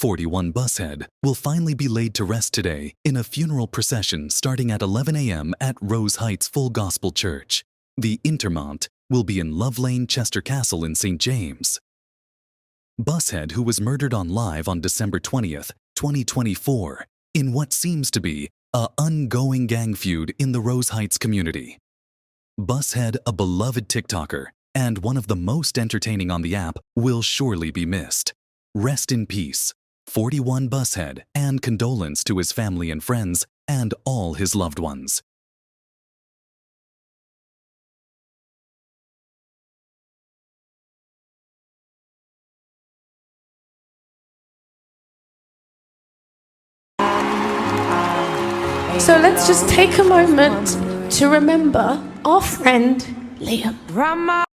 41BUSSHEAD will finally be laid to rest today in a funeral procession starting at 11 a.m. at Rose Heights Full Gospel Church. The Interment will be in Love Lane, Chester Castle in St. James. Busshead, who was murdered on live on December 20th, 2024, in what seems to be an ongoing gang feud in the Rose Heights community. Busshead, a beloved TikToker and one of the most entertaining on the app, will surely be missed. Rest in peace, 41BUSSHEAD, and condolence to his family and friends and all his loved ones. So let's just take a moment to remember our friend Liam.